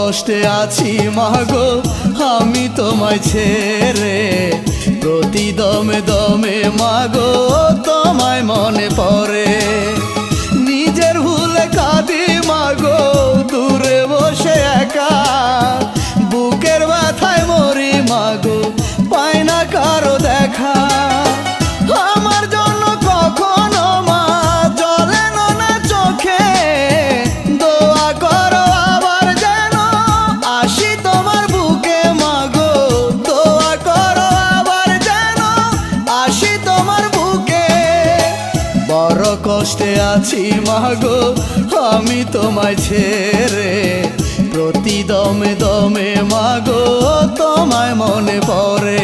কষ্টে আছি মাগো আমি তোমায় ছেড়ে, প্রতি দমে দমে মাগো তোমায় মনে পড়ে। নিজের ভুলে কাঁদি মাগো দূরে বসে একা, বুকের ব্যথায় মরি মাগো পাই না কারো দেখা। আমার জন্য কখনো মা জলে না চোখে, দোয়া করো আবার যেন আসি তোমার বুকে মাগো, দোয়া করো আবার যেন আসি তোমার বুকে। বড় কষ্টে আছি মাগো আমি তোমায় ছেড়ে, প্রতি দমে দমে মাগো তোমায় মনে পড়ে।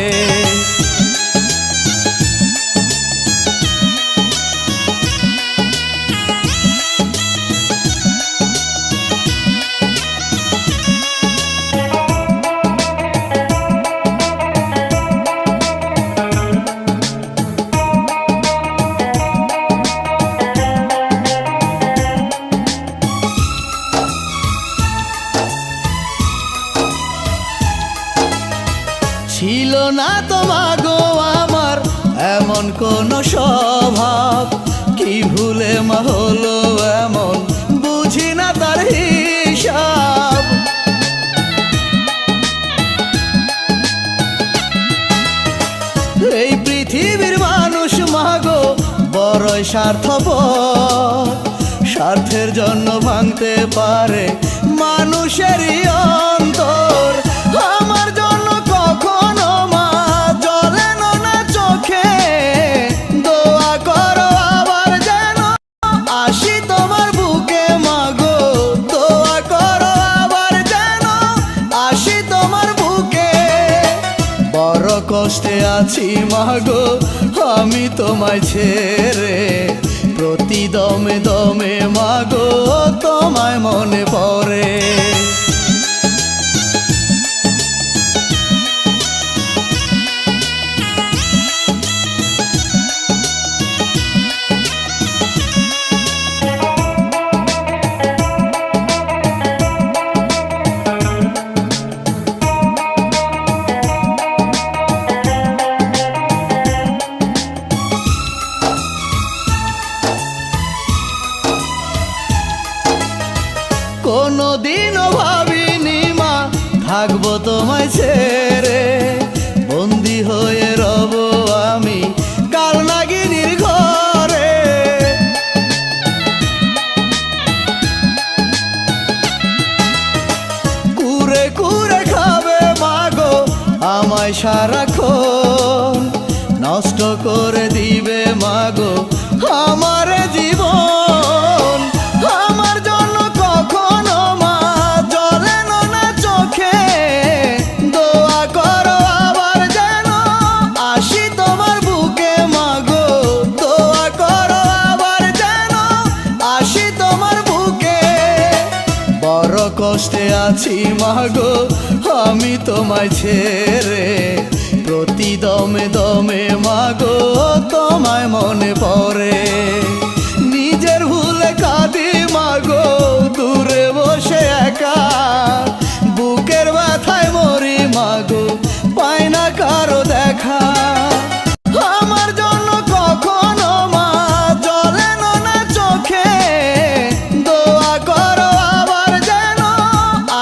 ছিল না তো মাগো আমার এমন কোন স্বভাব, কি ভুলে মা হলো এমন বুঝি না তার হিসাব। এই পৃথিবীর মানুষ মাগো বড়ই স্বার্থপর, স্বার্থের জন্য ভাঙতে পারে মানুষেরই অন্তর। আমার জন্য কখনো মা জলে না চোখে, দোয়া করো আবার যেন আসি তোমার বুকে মাগো, দোয়া করো আবার যেন আসি তোমার বুকে। বড় কষ্টে আছি মাগো আমি তোমায় ছেড়ে, প্রতি দমে দমে মাগো তোমায় মনে পড়ে। কোনদিনও ভাবিনি মা থাকবো তোমায় ছেড়ে, বন্দি হয়ে রব আমি কাল নাগিনীর ঘরে। কুরে কুরে খাবে মাগো আমায় সারাক্ষণ, নষ্ট করে দিবে মাগো আমার জীবন। আমার জন্য কখনো মা জলে না চোখে, দোয়া করো আবার যেন আসি তোমার বুকে মাগো, দোয়া করো আবার যেন আসি তোমার বুকে। বড় কষ্টে আছি মাগো আমি তোমায় ছেড়ে, প্রতি দমে দমে মাগো তোমায় মনে পড়ে। নিজের ভুলে কাঁদি মাগো দূরে বসে একা, বুকের ব্যথায় মরি মাগো পাই না কারো দেখা। আমার জন্য কখনো মা জলে না চোখে, দোয়া করো আবার যেন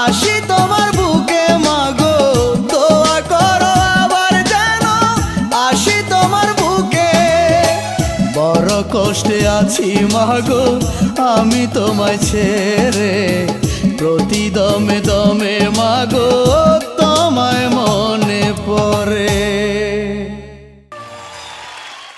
আসি তোমার বুকে মাগো, দোয়া করো আবার যেন আসি তোমার বুকে। বড় কষ্টে আছি মাগো আমি তোমায় ছেড়ে, প্রতি দমে দমে মাগো তোমায় মনে পড়ে।